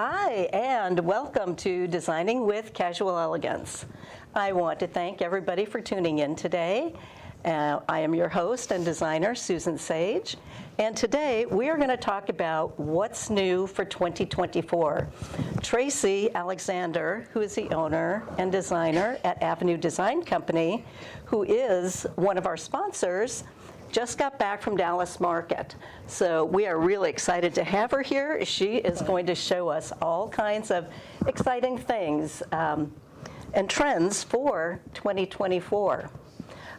Hi, and welcome to Designing with Casual Elegance. I want to thank everybody for tuning in today. I am your host and designer, Susan Sage, and today we are going to talk about what's new for 2024. Tracy Alexander, who is the owner and designer at Avenue Design Company, who is one of our sponsors, just got back from Dallas Market. So we are really excited to have her here. She is going to show us all kinds of exciting things and trends for 2024.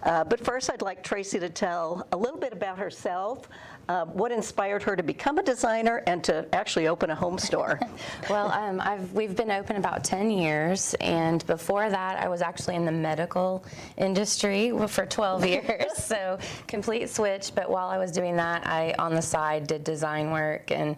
But first, I'd like Tracy to tell a little bit about herself, what inspired her to become a designer and to actually open a home store. Well, we've been open about 10 years, and before that, I was actually in the medical industry for 12 years, so complete switch. But while I was doing that, I, on the side, did design work, and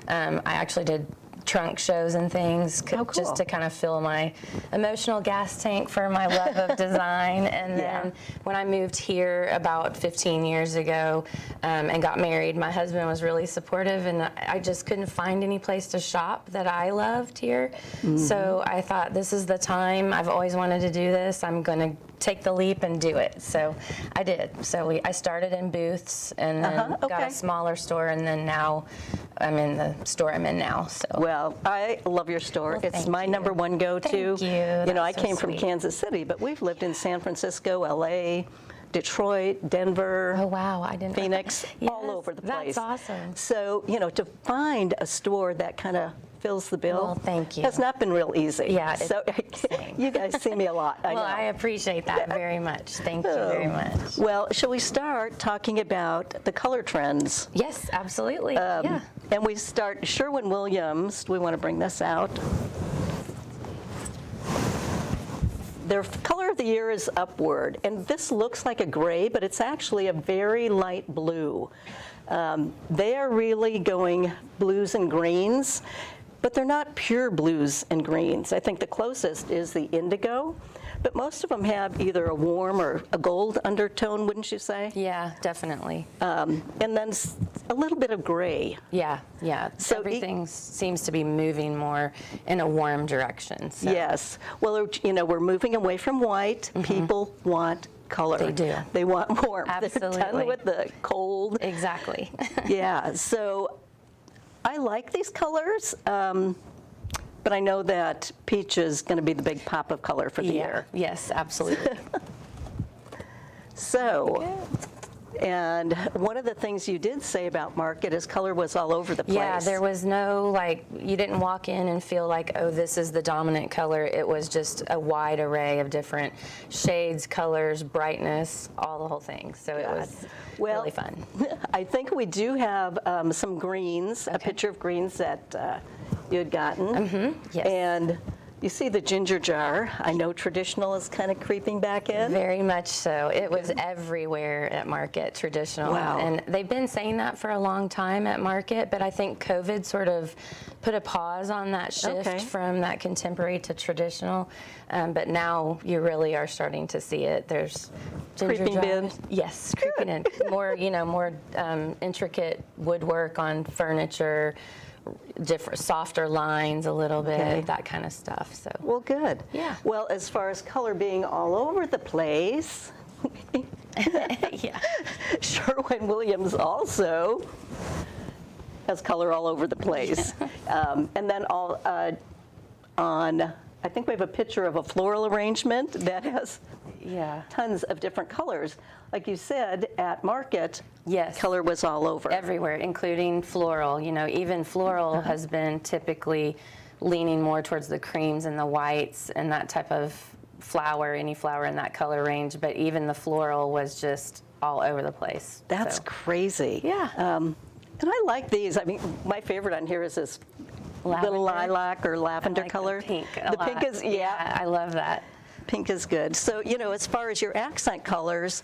I actually did trunk shows and things, just to kind of fill my emotional gas tank for my love of design. And then when I moved here about 15 years ago and got married, my husband was really supportive, and I just couldn't find any place to shop that I loved here. So I thought, this is the time. I've always wanted to do this. I'm going to take the leap and do it. So I did. So I started in booths and then got a smaller store, and then now I'm in the store I'm in now. So well, I love your store. Well, it's my number one go-to. Thank you. You know, I That's so came from sweet. Kansas City, but we've lived in San Francisco, LA, Detroit, Denver. Oh wow, I didn't. Phoenix, Yes, all over the place. That's awesome. So, you know, to find a store that kind of fills the bill, Well, thank you. has not been real easy. Yeah, so same. you guys see me a lot. I Well, know. I appreciate that very much. Thank you very much. Well, shall we start talking about the color trends? Yes, absolutely. Yeah. And we start Sherwin-Williams. Do we want to bring this out? Their color of the year is Upward, and this looks like a gray, but it's actually a very light blue. They are really going blues and greens, but they're not pure blues and greens. I think the closest is the indigo, but most of them have either a warm or a gold undertone, wouldn't you say? Yeah, definitely. And then a little bit of gray. Yeah. So everything seems to be moving more in a warm direction. So. Yes. Well, you know, we're moving away from white. People want color. They do. They want warmth. Absolutely. They're done with the cold. Exactly. Yeah. So I like these colors, but I know that peach is going to be the big pop of color for the year. Yes, absolutely. So, and one of the things you did say about Market is color was all over the place. Yeah, there was no, like, you didn't walk in and feel like, oh, this is the dominant color. It was just a wide array of different shades, colors, brightness, all the whole thing. So it was really fun. I think we do have some greens, a picture of greens that you had gotten. Yes. And you see the ginger jar. I know traditional is kind of creeping back in. Very much so. It was everywhere at Market, traditional. Wow. And they've been saying that for a long time at Market, but I think COVID sort of put a pause on that shift from that contemporary to traditional. But now you really are starting to see it. There's ginger Creeping jars. in. Yes, creeping in. More, more intricate woodwork on furniture, different softer lines a little bit, that kind of stuff. So Well, good. Yeah. Well, as far as color being all over the place, yeah. Sherwin-Williams also has color all over the place. And then I think we have a picture of a floral arrangement that has tons of different colors. Like you said, at Market, color was all over. Everywhere, including floral. Even floral has been typically leaning more towards the creams and the whites and that type of flower, any flower in that color range. But even the floral was just all over the place. That's crazy. Yeah. And I like these. I mean, my favorite on here is this little lilac or lavender color. The pink. The pink is, I love that. Pink is good. So, as far as your accent colors,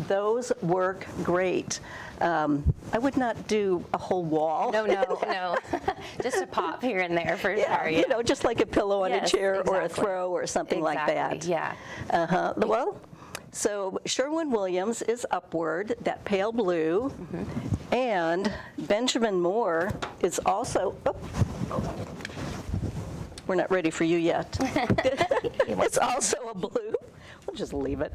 those work great. I would not do a whole wall. No. Just a pop here and there for sure. Yeah. Just like a pillow on a chair or a throw or something like that. Yeah. Well, so Sherwin-Williams is Upward, that pale blue, and Benjamin Moore is also, we're not ready for you yet. It's also a blue. We'll just leave it.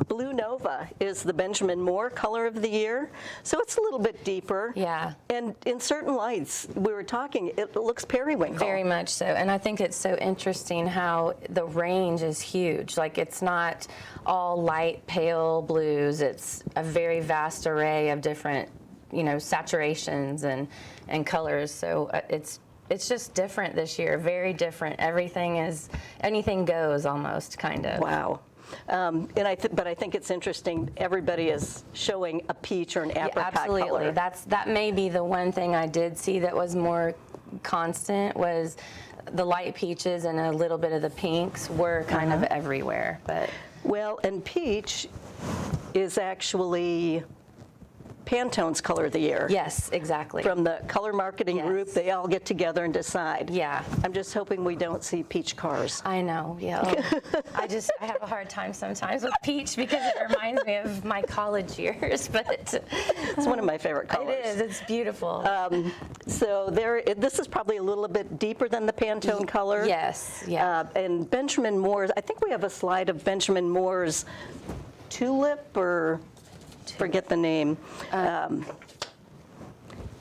Blue Nova is the Benjamin Moore color of the year. So it's a little bit deeper. Yeah. And in certain lights, we were talking, it looks periwinkle. Very much so. And I think it's so interesting how the range is huge. Like, it's not all light, pale blues. It's a very vast array of different, saturations and colors. So it's just different this year, very different. Anything goes almost, kind of. Wow. But I think it's interesting. Everybody is showing a peach or an apricot absolutely. color. That may be the one thing I did see that was more constant, was the light peaches and a little bit of the pinks were kind of everywhere. But and peach is actually Pantone's color of the year. yes, exactly. From the color marketing group, Yes. they all get together and decide. Yeah. I'm just hoping we don't see peach cars. I know, yeah. I have a hard time sometimes with peach because it reminds me of my college years, but It's one of my favorite colors. it is, it's beautiful. So this is probably a little bit deeper than the Pantone color. Yes, yeah. And Benjamin Moore's, I think we have a slide of Benjamin Moore's tulip, or forget the name.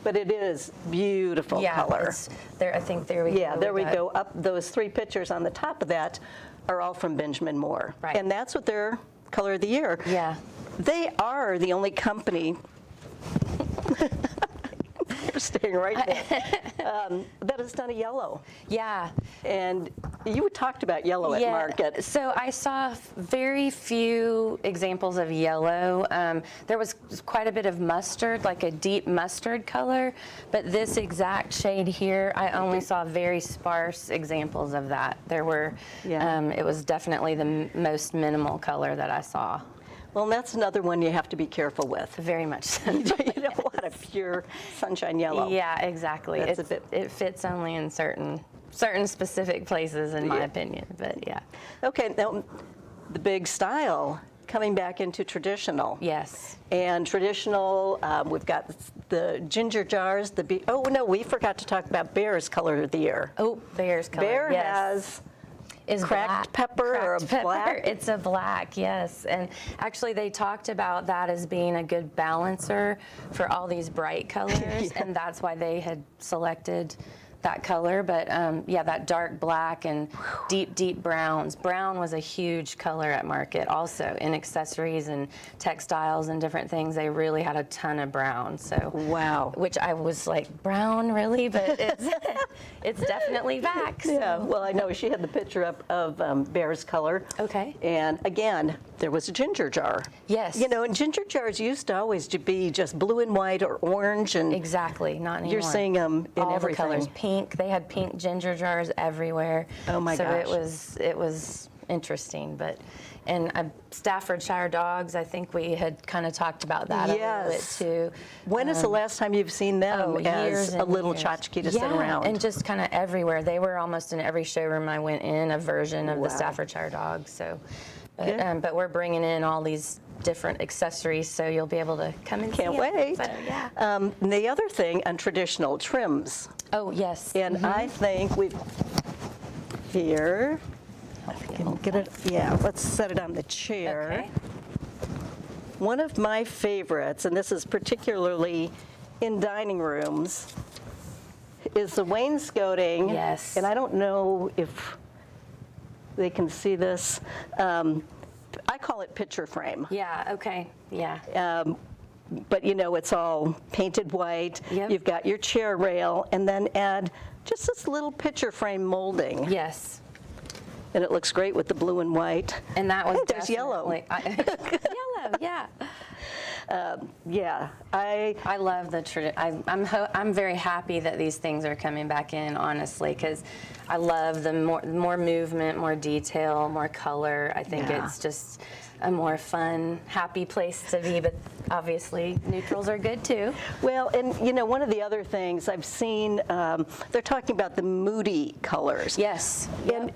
But it is beautiful color. It's there. I think there we go. Yeah, there we with go. Up those 3 pictures on the top of that are all from Benjamin Moore. Right. And that's what their color of the year. Yeah. They are the only company you're staying right there, that has done a yellow. Yeah. And you talked about yellow at Market. So I saw very few examples of yellow. There was quite a bit of mustard, like a deep mustard color, but this exact shade here, I only saw very sparse examples of that. There were, it was definitely the most minimal color that I saw. Well, and that's another one you have to be careful with. Very much so. You don't want a pure sunshine yellow. Yeah, exactly. That's a bit- It fits only in certain specific places, in my opinion, but yeah. Okay, now the big style coming back into traditional. Yes. And traditional, we've got the ginger jars. Oh no, we forgot to talk about Bear's color of the year. Oh, Bear's color. Bear yes. has cracked pepper or a black? It's a black, yes. And actually, they talked about that as being a good balancer for all these bright colors, and that's why they had selected that color. But yeah, that dark black and deep browns. Brown was a huge color at Market also, in accessories and textiles and different things. They really had a ton of brown. So wow. Which I was like, brown, really? But it's definitely back. So. Yeah, well, I know she had the picture up of Bear's color. Okay. And again, there was a ginger jar. Yes. And ginger jars used to always be just blue and white or orange, and Exactly, not anymore. you're seeing them in all everything. the colors. Pink, they had pink ginger jars everywhere. Oh my gosh. So it was interesting, and Staffordshire dogs, I think we had kind of talked about that a little bit too. When is the last time you've seen them years as a and little years. tchotchke to sit around? And just kind of everywhere. They were almost in every showroom I went in, a version of Wow. the Staffordshire dogs. So, Good. but we're bringing in all these different accessories, so you'll be able to come and Can't see 'em. wait. So, yeah. And the other thing on traditional trims, Oh, yes. and I think we've here. Can get it? Yeah, let's set it on the chair. Okay. One of my favorites, and this is particularly in dining rooms, is the wainscoting. Yes. And I don't know if they can see this. I call it picture frame. Yeah, okay, yeah. But it's all painted white. Yep. You've got your chair rail, and then add just this little picture frame molding. Yes. And it looks great with the blue and white. And that was There's yellow. Yellow, yeah. Yeah, I love the I'm very happy that these things are coming back in, honestly, because I love the more movement, more detail, more color. I think Yeah. it's just a more fun, happy place to be, but obviously neutrals are good too. Well, and you know, one of the other things I've seen, they're talking about the moody colors. Yes. And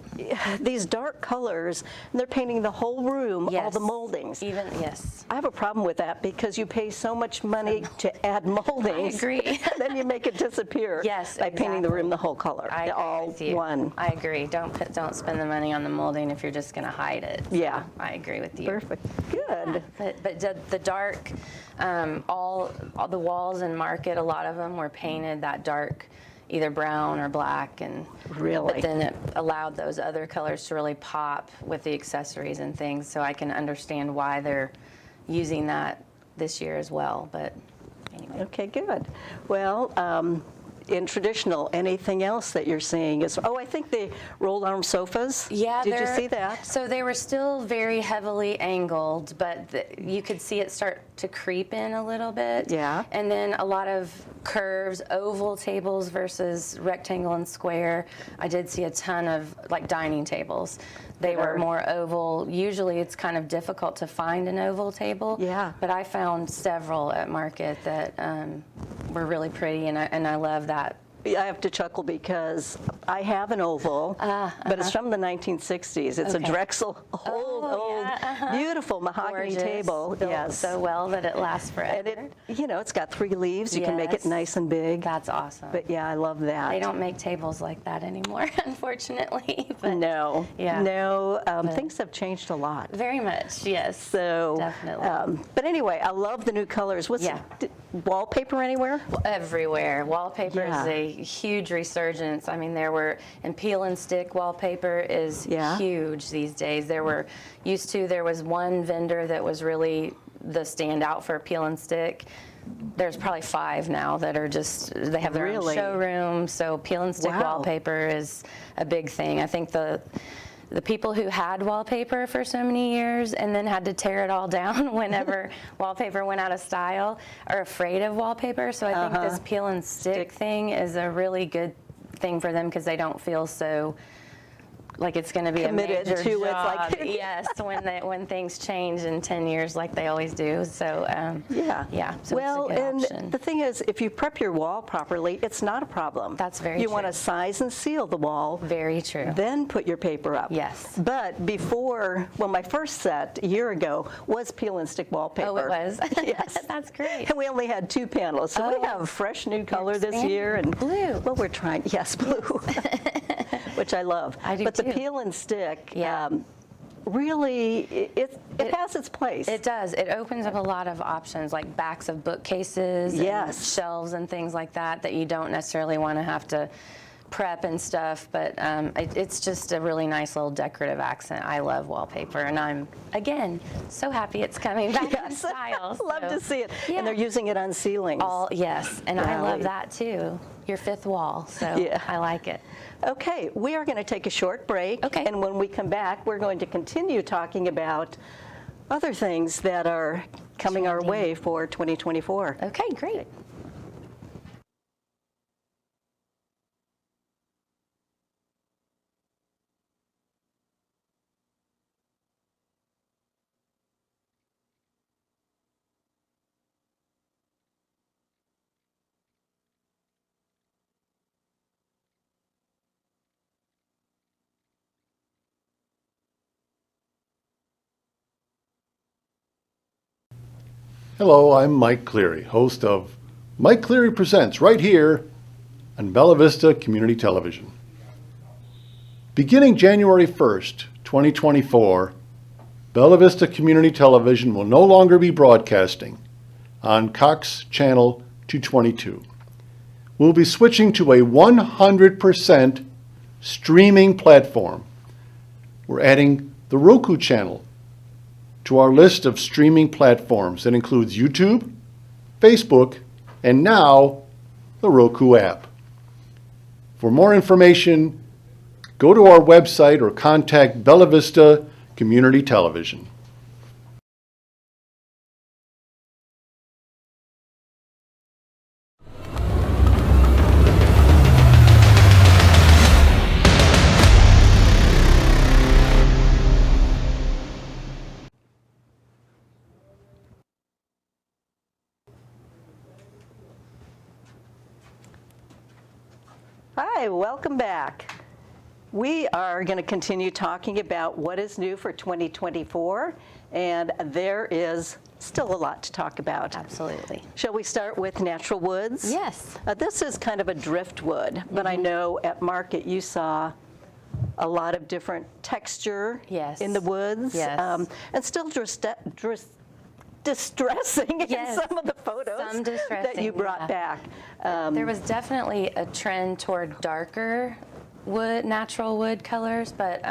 these dark colors, and they're painting the whole room, all the Yes. moldings. Even, yes. I have a problem with that because you pay so much money to add moldings. I agree. And then you make it disappear Yes, by painting the exactly. room the whole color. I agree all with you. one. I agree. Don't spend the money on the molding if you're just going to hide it. So Yeah. I agree with you. Perfect. Good. But the dark, all the walls in Market, a lot of them were painted that dark, either brown or black, and Really? But then it allowed those other colors to really pop with the accessories and things. So I can understand why they're using that this year as well. But anyway. Okay, good. Well, in traditional, anything else that you're seeing is, oh, I think the rolled arm sofas. Yeah, Did you see that? So they were still very heavily angled, but you could see it start to creep in a little bit. Yeah. And then a lot of curves, oval tables versus rectangle and square. I did see a ton of like dining tables. They were more oval. Usually it's kind of difficult to find an oval table. Yeah. But I found several at Market that were really pretty, and I love that. I have to chuckle because I have an oval, but it's from the 1960s. It's a Okay. Drexel, old, beautiful mahogany Gorgeous. table. Built Yes. so well that it lasts forever. And it's got 3 leaves. You can make it Yes. nice and big. That's awesome. But yeah, I love that. They don't make tables like that anymore, unfortunately. But No. Yeah. No. Things have changed a lot. very much, yes. So, Definitely. but anyway, I love the new colors. Yeah. Wallpaper anywhere? Everywhere. Wallpaper Yeah. is a huge resurgence. I mean, and peel and stick wallpaper is Yeah. huge these days. There was one vendor that was really the standout for peel and stick. There's probably 5 now that are they have their Really? own showroom. So peel and stick Wow. wallpaper is a big thing. I think the people who had wallpaper for so many years and then had to tear it all down whenever wallpaper went out of style are afraid of wallpaper. So I think this peel and stick thing is a really good thing for them because they don't feel so like it's going to be Committed a major to it, job. like- Yes, when things change in 10 years like they always do. So Yeah. So well, it's a good and option. the thing is, if you prep your wall properly, it's not a problem. That's very You want true. to size and seal the wall. Very true. Then put your paper up. Yes. But before, well, my first set a year ago was peel and stick wallpaper. Oh, it was? Yes. That's great. And we only had 2 panels, so we Oh. have a fresh new color this expanding. year. And Blue. Well, we're trying, yes, blue, which I love. I do but the too. peel and stick, Yeah. really, it has its place. It does. It opens up a lot of options, like backs of bookcases, and Yes. shelves, and things like that you don't necessarily want to have to prep and stuff. But it's just a really nice little decorative accent. I love wallpaper, and I'm again so happy it's coming back in Yes. style. Love so, to see it. yeah. And they're using it on ceilings. Yes, and I Golly. love that too. Your 5th wall, so Yeah. I like it. Okay, we are going to take a short break. Okay. And when we come back, we're going to continue talking about other things that are coming our way for 2024. Okay, great. Hello, I'm Mike Cleary, host of Mike Cleary Presents right here on Bella Vista Community Television. Beginning January 1st, 2024, Bella Vista Community Television will no longer be broadcasting on Cox Channel 222. We'll be switching to a 100% streaming platform. We're adding the Roku channel to our list of streaming platforms that includes YouTube, Facebook, and now the Roku app. For more information, go to our website or contact Bella Vista Community Television. Hi, welcome back. We are going to continue talking about what is new for 2024, and there is still a lot to talk about. Absolutely. Shall we start with natural woods? Yes. This is kind of a driftwood, but I know at market you saw a lot of different texture Yes. in the woods. Yes. And still distressing in Yes. some of the photos Some that distressing, you brought yeah. back. There was definitely a trend toward darker wood, natural wood colors, but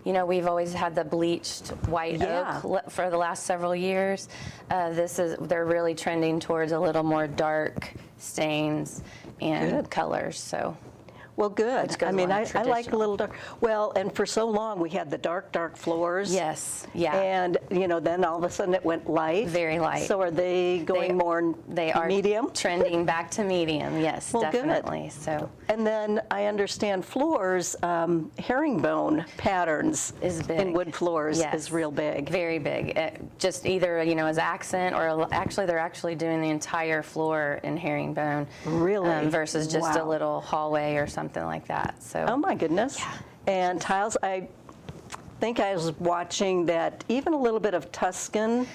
we've always had the bleached white Yeah. oak for the last several years. They're really trending towards a little more dark stains and Good. colors. So Well, good. Which goes I mean, along I with like a traditional. little dark. Well, and for so long we had the dark floors. yes, yeah, And, then all of a sudden it went light. Very light. So are they going more they are medium? trending back to medium. Yes, Well, good. definitely. So And then I understand floors, herringbone patterns Is big. in wood floors Yes. is real big. very big. Just either as accent, or actually they're actually doing the entire floor in herringbone. Really? Versus just a Wow. little hallway or something like that. So Oh my goodness. And tiles, I think I was watching that even a little bit of Tuscan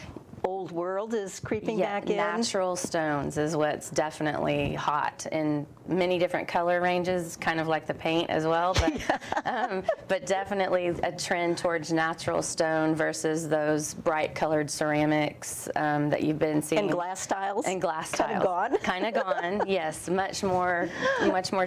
old world is creeping back in. natural stones is what's definitely hot in many different color ranges, kind of like the paint as well. But definitely a trend towards natural stone versus those bright colored ceramics that you've been seeing. And glass tiles. And glass Kind tiles. of gone. Kind of gone. Yes, much more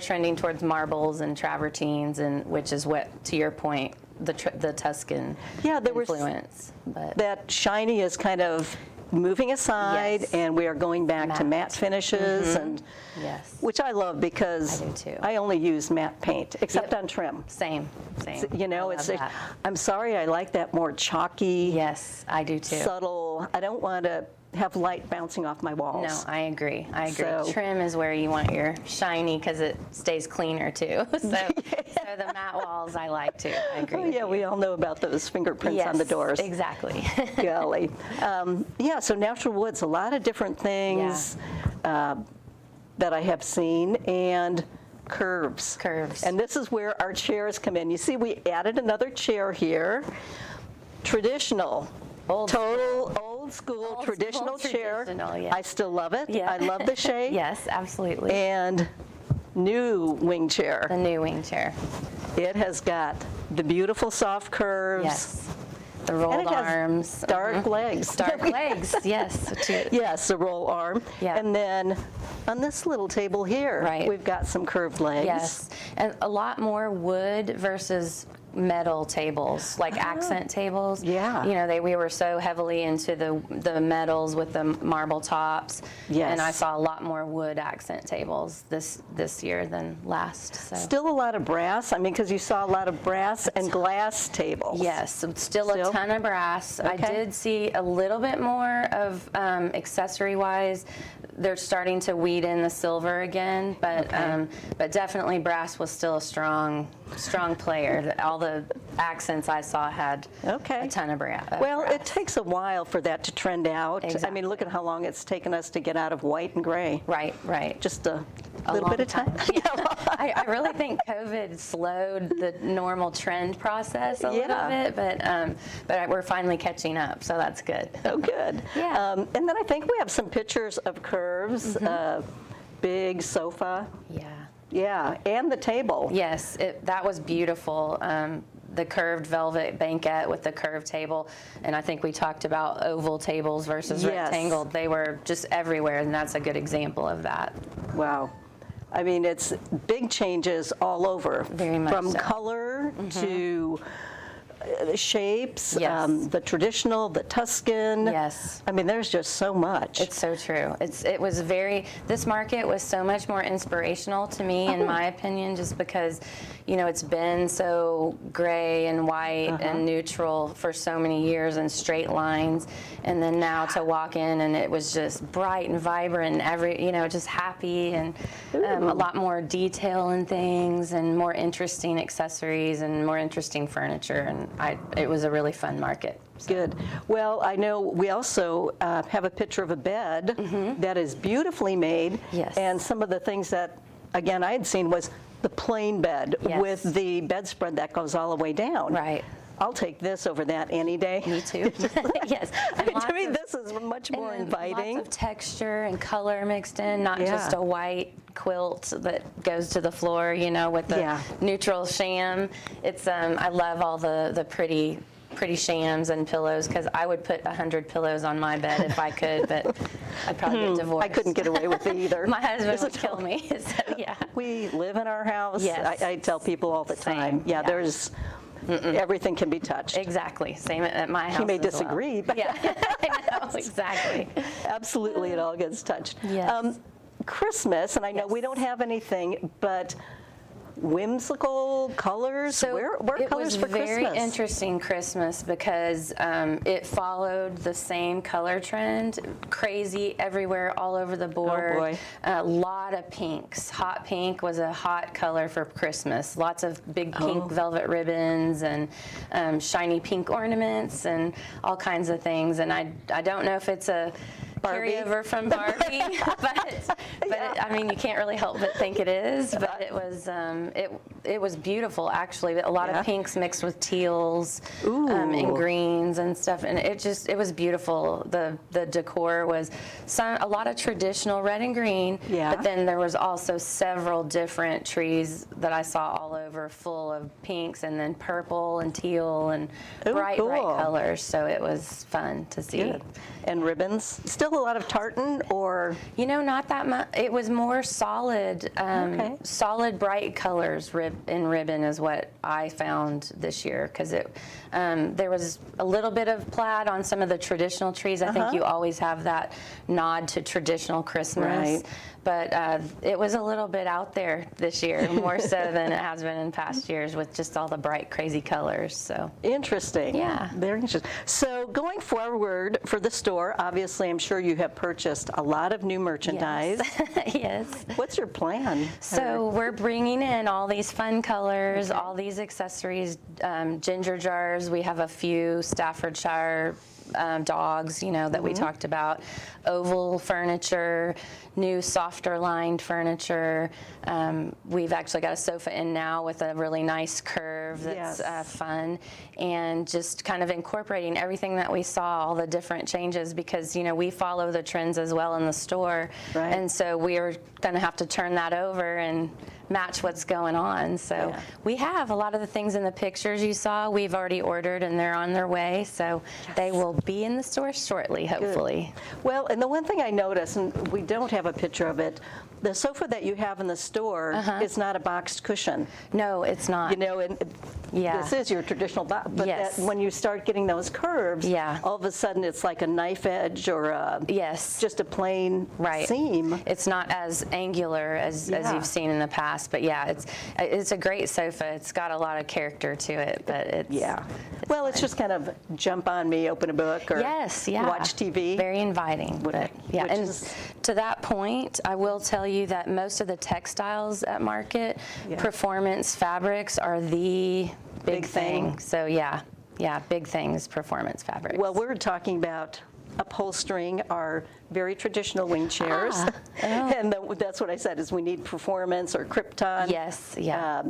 trending towards marbles and travertines, and which is what, to your point, the Tuscan Yeah, there was influence. But that shiny is kind of moving aside, Yes. and we are going back to matte Matte. finishes, and yes, which I love because I do too. I only use matte paint, except Yep. on trim. same. I I love that. I'm sorry, I like that more chalky, Yes, I do too. subtle. I don't want to have light bouncing off my walls. No, I agree. So- Trim is where you want your shiny because it stays cleaner too. So the matte walls I like too. I agree. Oh, with yeah, you. we all know about those fingerprints on the Yes, doors. Exactly. Golly. Yeah, so natural woods, a lot of different things that I have seen, and curves. Curves. And this is where our chairs come in. You see, we added another chair here. Traditional. Old Total old school Old traditional school chair. traditional, yeah. I still love it. Yeah. I love the shape. Yes, absolutely. And new wing chair. The new wing chair. It has got the beautiful soft curves. Yes. The And rolled it has arms. dark legs. Dark legs. Yes. Yes, a roll arm. Yeah. And then on this little table here, Right. we've got some curved legs. Yes. And a lot more wood versus metal tables, like accent tables. Yeah. We were so heavily into the metals with the marble tops. Yes. And I saw a lot more wood accent tables this year than last. So. Still a lot of brass. I mean, because you saw a lot of brass and glass tables. Yes, still a ton of brass. I Okay. did see a little bit more of accessory-wise. They're starting to weed in the silver again, but definitely brass was still a strong player. All the accents I saw had a ton of brass. Well, it takes a while for that to trend out. I Exactly. mean, look at how long it's taken us to get out of white and gray. Right. Just a little bit of time. Yeah. I really think COVID slowed the normal trend process a little bit, but we're finally catching up, so that's good. Oh, good. Yeah. And then I think we have some pictures of curves, big sofa. Yeah. Yeah, and the table. Yes, that was beautiful. The curved velvet banquette with the curved table, and I think we talked about oval tables versus Yes. rectangle. They were just everywhere, and that's a good example of that. Wow. I mean, it's big changes all over. Very much From so. color to the shapes, Yes. the traditional, the Tuscan. Yes. I mean, there's just so much. It's so true. This market was so much more inspirational to me, in my opinion, just because, it's been so gray and white and neutral for so many years and straight lines. And then now to walk in and it was just bright and vibrant and just happy and a lot more detail in things and more interesting accessories and more interesting furniture. And it was a really fun market. Good. Well, I know we also have a picture of a bed that is beautifully made. Yes. And some of the things that, again, I had seen was the plain bed Yes. with the bedspread that goes all the way down. Right. I'll take this over that any day. Me too. Yes. I mean, And to me, lots this is much more and inviting. Lots of texture and color mixed in, not Yeah. just a white quilt that goes to the floor, with the Yeah. neutral sham. It's I love all the pretty shams and pillows, because I would put 100 pillows on my bed if I could, but I'd probably get divorced. I couldn't get away with it either. My husband Is would it- kill me. So yeah. We live in our house. Yes. I tell people all the time. Same, Yeah, yeah. there's everything can be touched. Exactly. Same at my house. You may as well. disagree, but Yeah, I know, exactly. absolutely it all gets touched. Yes. Christmas, and I know we Yes. don't have anything, but whimsical colors. Where colors for It was very Christmas? interesting Christmas, because it followed the same color trend, crazy everywhere, all over the board. Oh, boy. A lot of pinks. Hot pink was a hot color for Christmas. Lots of big pink velvet ribbons and shiny pink ornaments and all kinds of things. And I don't know if it's a Barbie. carryover from Barbie, but I mean, you can't really help but think it is. But it was beautiful, actually. A lot Yeah. of pinks mixed with teals and greens and stuff, and it was beautiful. The decor was a lot of traditional red and green, Yeah. but then there was also several different trees that I saw all over, full of pinks and then purple and teal and Ooh, bright cool. colors. So it was fun to see. Good. And ribbons. Still a lot of tartan, or Not that much. It was more solid, Okay. solid bright colors in ribbon is what I found this year, because there was a little bit of plaid on some of the traditional trees. I think you always have that nod to traditional Christmas. Right. But it was a little bit out there this year, more so than it has been in past years, with just all the bright, crazy colors. So interesting. Yeah. Very interesting. So going forward for the store, obviously, I'm sure you have purchased a lot of new merchandise. yes. What's your plan? So we're bringing in all these fun colors, all these accessories, ginger jars. We have a few Staffordshire dogs, that we talked about, oval furniture, new softer lined furniture. We've actually got a sofa in now with a really nice curve that's Yes. fun, and just kind of incorporating everything that we saw, all the different changes, because we follow the trends as well in the store, Right. and so we're going to have to turn that over and match what's going on. So Yeah. we have a lot of the things in the pictures you saw, we've already ordered, and they're on their way, so they will be in the store shortly, hopefully. Well, and the one thing I noticed, and we don't have a picture of it, the sofa that you have in the store is not a boxed cushion. No, it's not. And Yeah. this is your traditional box, but Yes. when you start getting those curves, Yeah. all of a sudden it's like a knife edge or Yes. just a plain Right. seam. It's not as angular as Yeah. you've seen in the past, but yeah, it's a great sofa. It's got a lot of character to it, but it's Yeah. Well, it's just kind of jump on me, open a book, or Yes, yeah. watch TV. Very inviting. But yeah, which and is- to that point, I will tell you that most of the textiles at market, Yeah. performance fabrics are the Big big thing. thing. So yeah, big things, performance fabrics. Well, we're talking about upholstering our very traditional wing chairs. And that's what I said, is we need performance or Krypton. Yes, yeah.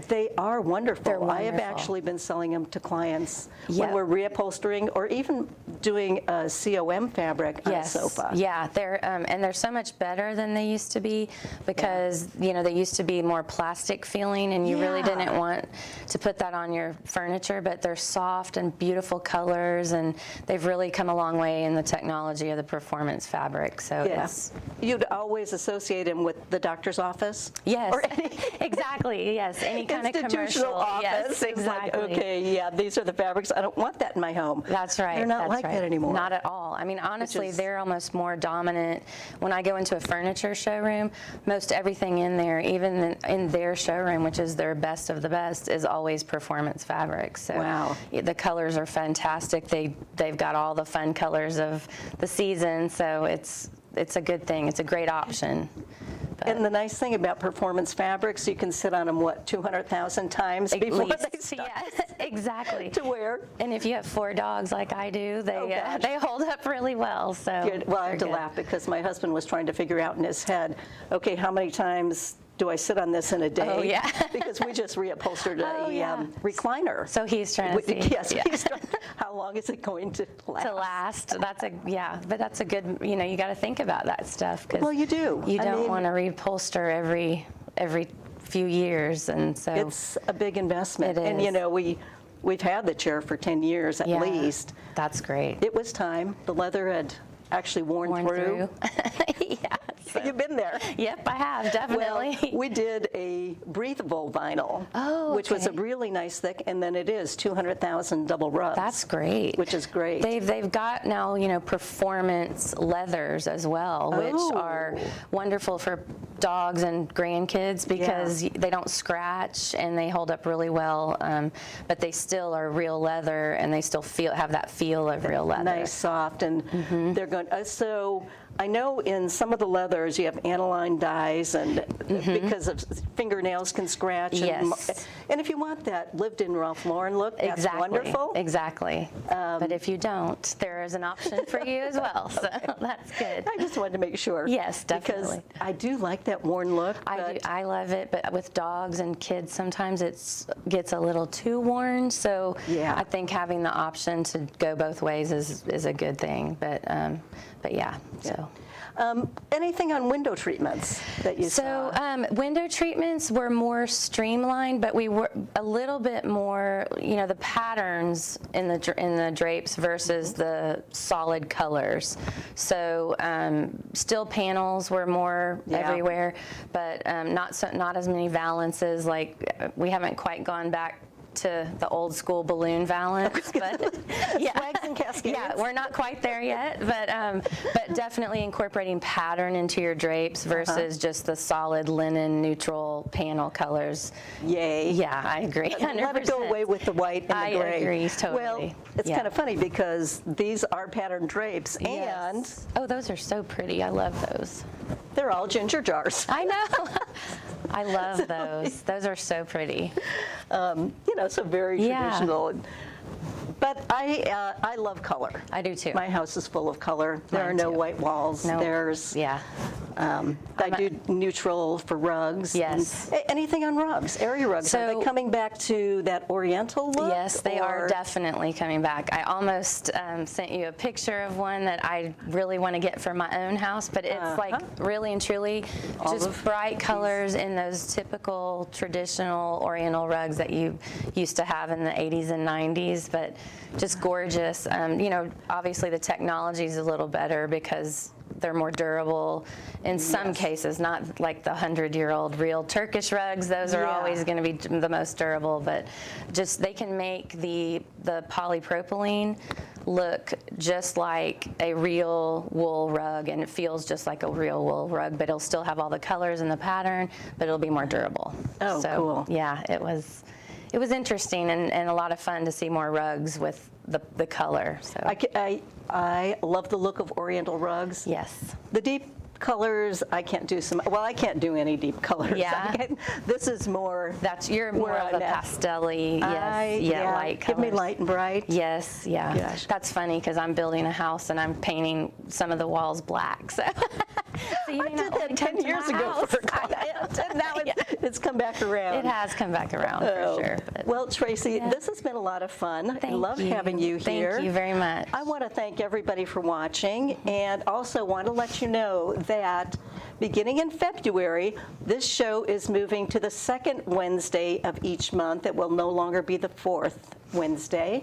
They are wonderful. They're I have wonderful. actually been selling them to clients when Yep. we're reupholstering or even doing a COM fabric on a sofa. Yeah, they're so much better than they used to be, because they used to be more plastic feeling, and you really Yeah. didn't want to put that on your furniture. But they're soft and beautiful colors, and they've really come a long way in the technology of the performance fabric. So Yeah. it's You'd always associate them with the doctor's office? yes, Or any exactly, yes, any kind of institutional commercial. office. Yes, It's exactly. like, okay, yeah, these are the fabrics. I don't want that in my home. That's right. They're not that's like right. that anymore. Not at all. I mean, honestly, is- they're almost more dominant. When I go into a furniture showroom, most everything in there, even in their showroom, which is their best of the best, is always performance fabric. So Wow. the colors are fantastic. They've got all the fun colors of the season, so it's a good thing. It's a great option. And the nice thing about performance fabrics, you can sit on them, 200,000 times At before least, they start yeah, exactly. to wear. And if you have 4 dogs like I do, gosh. they hold up really well. So Good. Well, I have to they're good. laugh because my husband was trying to figure out in his head, okay, how many times do I sit on this in a day? Oh, yeah. Because we just reupholstered Oh, yeah. recliner. So he's trying to see. Yes, he's trying, how long is it going to last? To last. But that's a good, you got to think about that stuff. 'Cause Well, you do. You I don't mean, want to reupholster every few years, and so. it's a big investment. It And, is. we've had the chair for 10 years at Yeah, least. That's great. It was time. The leather had actually worn through. Yeah. So. You've been there. Yep, I have, definitely. Well, we did a breathable vinyl, which was a okay. really nice thick, and then it is 200,000 double rugs. That's great. Which is great. They've got now, performance leathers as well, which are wonderful for dogs and grandkids because they don't scratch and they hold up really well, but they still are real leather and they still have that feel of real leather. Nice, soft, and they're going. So I know in some of the leathers you have aniline dyes, and because of fingernails can scratch. Yes. And if you want that lived-in Ralph Lauren look, that's wonderful. Exactly. But if you don't, there is an option for you as well. So that's good. I just wanted to make sure. Yes, definitely. Because I do like that worn look. I love it, but with dogs and kids, sometimes it gets a little too worn. So Yeah. I think having the option to go both ways is a good thing. But yeah. So. Anything on window treatments that you saw? So window treatments were more streamlined, but we were a little bit more, the patterns in the drapes versus the solid colors. So steel panels were more everywhere, but not as many valances. Like we haven't quite gone back to the old school balloon valance, but Flags and cascades. yeah, we're not quite there yet, but definitely incorporating pattern into your drapes versus just the solid linen neutral panel colors. Yay. Yeah, I agree. 100%. Let it go away with the white and the gray. I agree, totally. Well, it's kind of funny because these are patterned drapes, and oh, those are so pretty. I love those. they're all ginger jars. I know. I love those. Those are so pretty. So very traditional. But I love color. I do too. My house is full of color. There Mine are no too. white walls. No. There's I do neutral for rugs. Yes. And anything on rugs, area rugs. Are So- they coming back to that Oriental look? Yes, they are or- definitely coming back. I almost sent you a picture of one that I really want to get for my own house, but it's like really and truly just bright colors in those typical traditional Oriental rugs that you used to have in the 80s and 90s, but just gorgeous. Obviously the technology is a little better because they're more durable in some cases, not like the 100-year-old real Turkish rugs. Those are always going to be the most durable, but just they can make the polypropylene look just like a real wool rug, and it feels just like a real wool rug, but it'll still have all the colors and the pattern, but it'll be more durable. Oh, so, cool. Yeah, it was interesting and a lot of fun to see more rugs with the color. So I love the look of Oriental rugs. yes. The deep colors, I can't do I can't do any deep colors. Yeah. This is more. You're more where of I'm a at. pastel-y, light colors. Give me light and bright. Yes, yeah. Gosh. That's funny because I'm building a house and I'm painting some of the walls black. So, you I did that 10 years ago for clients, and now it's come back around. It has come back around for sure. But Well, Tracy, this has been a lot of fun. I thank love you. having you here. Thank you very much. I want to thank everybody for watching, and also want to let you know that beginning in February, this show is moving to the second Wednesday of each month. It will no longer be the fourth Wednesday.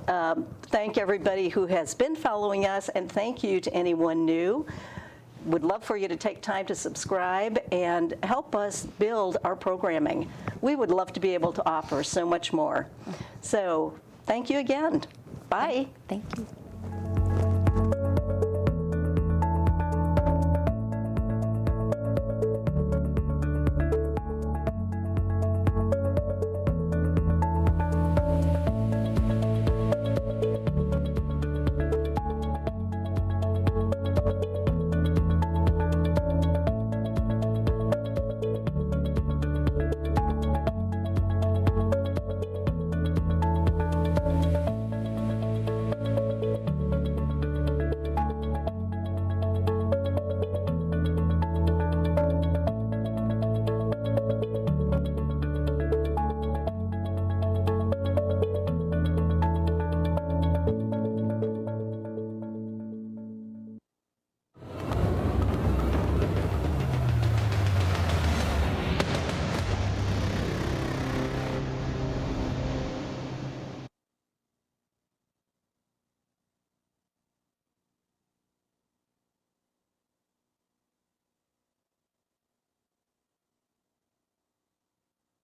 Thank everybody who has been following us, and thank you to anyone new. Would love for you to take time to subscribe and help us build our programming. We would love to be able to offer so much more. So thank you again. Bye. Thank you.